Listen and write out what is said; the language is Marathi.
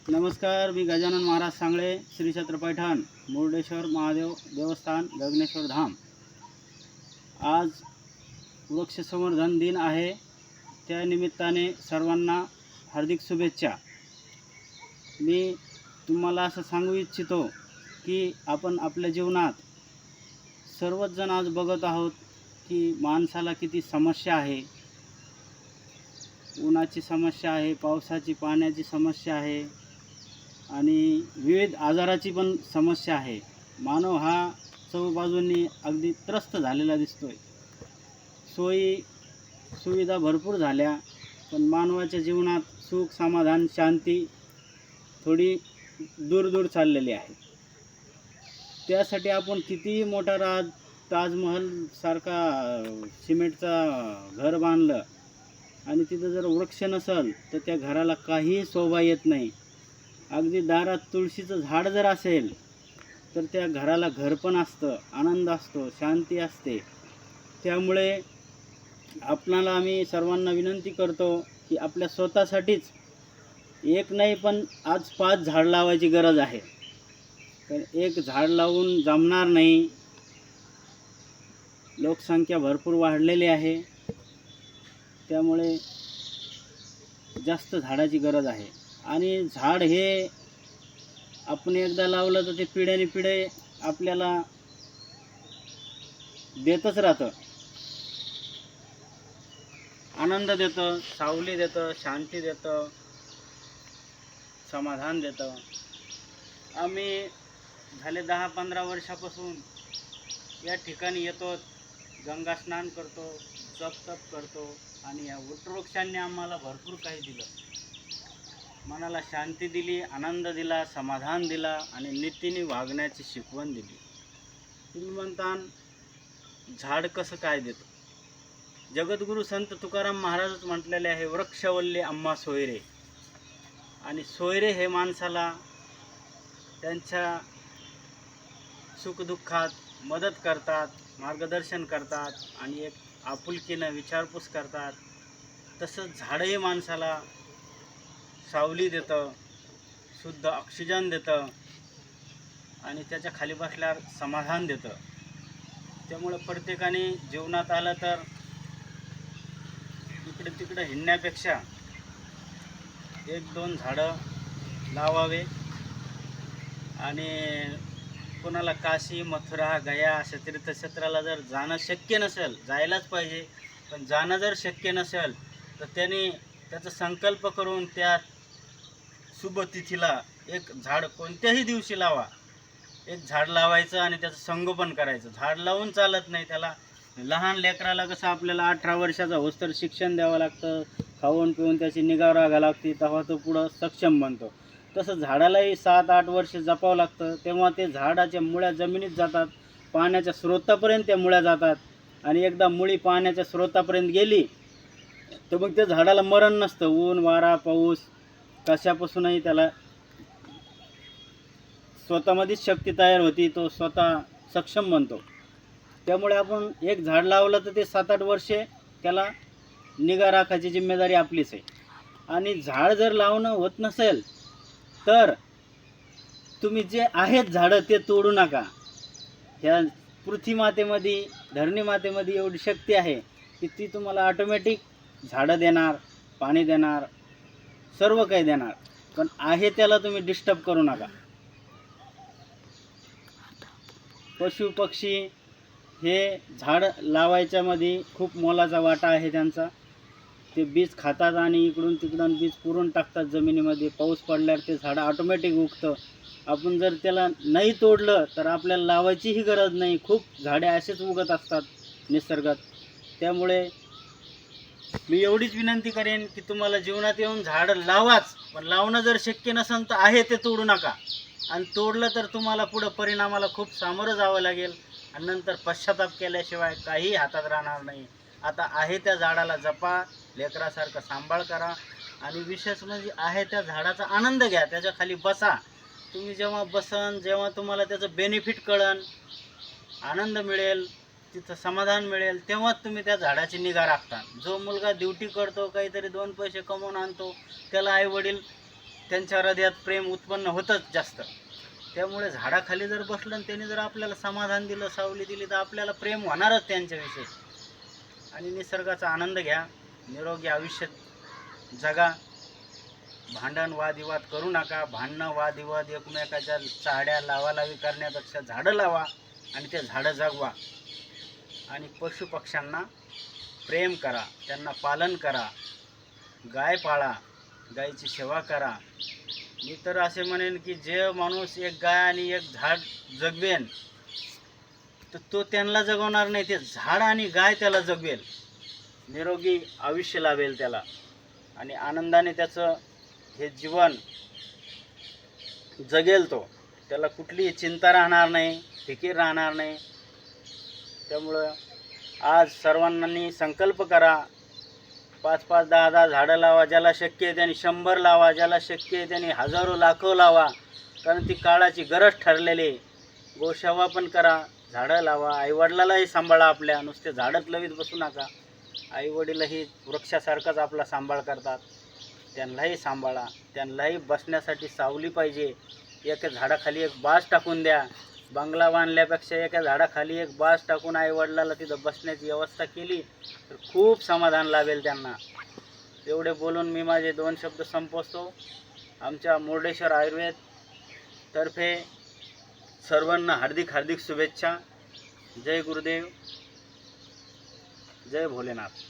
नमस्कार, मी गजानन महाराज सांगळे, श्री छत्र पैठण, मुर्डेश्वर महादेव देवस्थान, गगनेश्वर धाम। आज वृक्ष संवर्धन दिन आहे, त्या निमित्ताने सर्वांना हार्दिक शुभेच्छा। मी तुम्हाला असं सांगू इच्छितो की आपण आपल्या जीवनात सर्वच जण आज बघत आहोत की माणसाला किती समस्या आहे। उन्हाची समस्या आहे, पावसाची पाण्याची समस्या आहे आणि विविध आजाराची पण समस्या आहे। मानव हा सर्व बाजूंनी अगदी त्रस्त झालेला दिसतोय। सोयी सुविधा भरपूर झाल्या, पण मानवाच्या जीवनात सुख समाधान शांती थोडी दूर दूर चाललेली आहे। त्यासाठी आपण कितीही मोठा ताजमहल सारखा सिमेंटचा घर बांधलं आणि तिथं जर वृक्ष नसेल तर त्या घराला काही शोभा येत नाही। अगदी दारात तुळशीचं झाड जर असेल तर त्या घराला घर पण असतं, आनंद असतो, शांती असते। त्यामुळे आपणाला आम्ही सर्वांना विनंती करतो की आपल्या स्वतःसाठीच एक नाही पण आज 5 झाड लावायची गरज आहे। तर एक झाड लावून जमणार नाही, लोकसंख्या भरपूर वाढलेली आहे, त्यामुळे जास्त झाडाची गरज आहे। आणि झाड हे आपण एकदा लावलं तर ते पिढ्याने पिढे आपल्याला देतच राहतं, आनंद देतं, सावली देतं, शांती देतं, समाधान देतं। आम्ही झाले 10-15 वर्षापासून या ठिकाणी येतो, गंगा स्नान करतो, जप तप करतो आणि या वटवृक्षांनी आम्हाला भरपूर काही दिलं, मनाला शांती दिली, आनंद दिला, समाधान दिला आणि नीतीने वागण्याची शिकवण दिली। तुम्ही म्हणता झाड कसं काय देतं? जगद्गुरू संत तुकाराम महाराजच म्हटलेले आहे, वृक्षवल्ले आम्हा सोयरे। आणि सोयरे हे माणसाला त्यांच्या सुखदुःखात मदत करतात, मार्गदर्शन करतात आणि एक आपुलकीनं विचारपूस करतात। तसंच झाडही माणसाला सावली देतं, शुद्ध ऑक्सिजन देतं आणि त्याच्या खाली बसल्यावर समाधान देतं। त्यामुळे प्रत्येकाने जीवनात आलं तर इकडे तिकडे हिंडण्यापेक्षा 1-2 झाडं लावावे। आणि कोणाला काशी मथुरा गया अशा तीर्थक्षेत्राला जर जाणं शक्य नसेल, जायलाच पाहिजे, पण जाणं जर शक्य नसेल तर त्याने त्याचा संकल्प करून त्या शुभतिथीला एक झाड कोणत्याही दिवशी लावा, एक झाड लावायचं आणि त्याचं संगोपन करायचं। झाड लावून चालत नाही, त्याला लहान लेकराला कसं आपल्याला 18 वर्षाचा होस्तर शिक्षण द्यावं लागतं, खाऊन पिऊन त्याची निगा राखावी लागते, तेव्हा तो पुढं सक्षम बनतो। तसं झाडालाही 7-8 वर्ष जपावं लागतं, तेव्हा ते झाडाच्या मुळ्या जमिनीत जातात, पाण्याच्या स्रोतापर्यंत त्या मुळ्या जातात आणि एकदा मुळी पाण्याच्या स्रोतापर्यंत गेली तर मग त्या झाडाला मरण नसतं। ऊन वारा पाऊस कशापासूनही त्याला स्वतःमध्येच शक्ती तयार होती, तो स्वतः सक्षम बनतो। त्यामुळे आपण एक झाड लावलं तर ते 7-8 वर्षे त्याला निगा राखायची जिम्मेदारी आपलीच आहे। आणि झाड जर लावणं होत नसेल तर तुम्ही जे आहेत झाडं ते तोडू नका। ह्या पृथ्वी मातेमध्ये, धरणी मातेमध्ये एवढी शक्ती आहे की ती तुम्हाला ऑटोमॅटिक झाडं देणार, पाणी देणार, सर्व काही देणार, पण आहे त्याला तुम्ही डिस्टर्ब करू नका। पशु पक्षी हे झाड लावायच्यामध्ये खूप मोलाचा वाटा आहे त्यांचा। ते बीज खातात आणि इकडून तिकडून बीज पुरून टाकतात जमिनीमध्ये, पाऊस पडल्यावर ते झाड ऑटोमॅटिक उगतं। आपण जर त्याला नाही तोडलं तर आपल्याला लावायचीही गरज नाही, खूप झाडे असेच उगत असतात निसर्गात। त्यामुळे मी एवढीच विनंती करेन की तुम्हाला जीवनात येऊन झाड लावाच, पण लावणं जर शक्य नसेल तर आहे ते तोडू नका। आणि तोडलं तर तुम्हाला पुढं परिणामाला खूप सामोरं जावं लागेल आणि नंतर पश्चाताप केल्याशिवाय काही हातात राहणार नाही। आता आहे त्या झाडाला जपा, लेकरासारखं सांभाळ करा आणि विशेष म्हणजे आहे त्या झाडाचा आनंद घ्या, त्याच्या खाली बसा। तुम्ही जेव्हा बसन, जेव्हा तुम्हाला त्याचं बेनिफिट कळन, आनंद मिळेल, तिथं समाधान मिळेल, तेव्हाच तुम्ही त्या झाडाची निगा राखता। जो मुलगा ड्युटी करतो, काहीतरी 2 पैसे कमवून आणतो, त्याला आई वडील त्यांच्या हृदयात प्रेम उत्पन्न होतंच जास्त. त्यामुळे झाडाखाली जर बसलं आणि त्यांनी जर आपल्याला समाधान दिलं, सावली दिली, तर आपल्याला प्रेम होणारच त्यांच्याविषयी. आणि निसर्गाचा आनंद घ्या, निरोगी आयुष्य जगा. भांडण वादविवाद करू नका. भांडणं वादविवाद एकमेकाच्या चाड्या लावालावी करण्यापेक्षा झाडं लावा आणि ते झाडं जगवा. आणि पशुपक्ष्यांना प्रेम करा, त्यांना पालन करा. गाय पाळा, गायीची सेवा करा. मी तर असे म्हणेन की जे माणूस एक गाय आणि एक झाड जगवेन, तर तो त्यांना जगवणार नाही, ते झाड आणि गाय त्याला जगवेल, निरोगी आयुष्य लाभेल त्याला आणि आनंदाने त्याचं हे जीवन जगेल. तो त्याला कुठलीही चिंता राहणार नाही, फिकीर राहणार नाही. त्यामुळं आज सर्वांनी संकल्प करा, 5-5, 10-10 झाडं लावा. ज्याला शक्य आहे त्यांनी 100 लावा, ज्याला शक्य आहे त्यांनी हजारो लाखो लावा, कारण ती काळाची गरज ठरलेली आहे. गोसेवा पण करा, झाडं लावा. आईवडिलालाही सांभाळा आपल्या, नुसते झाडच लवीत बसू नका. आईवडीलही वृक्षासारखाच आपला सांभाळ करतात, त्यांनाही सांभाळा. त्यांनाही बसण्यासाठी सावली पाहिजे. एका झाडाखाली एक बाज टाकून द्या. बंगला बांधल्यापेक्षा एका झाडाखाली एक बाज टाकून आईवडिलाला तिथं बसण्याची व्यवस्था केली तर खूप समाधान लाभेल त्यांना. एवढे बोलून मी माझे 2 शब्द संपवतो. आमच्या मुर्डेश्वर आयुर्वेद तर्फे सर्वांना हार्दिक हार्दिक शुभेच्छा. जय गुरुदेव, जय भोलेनाथ.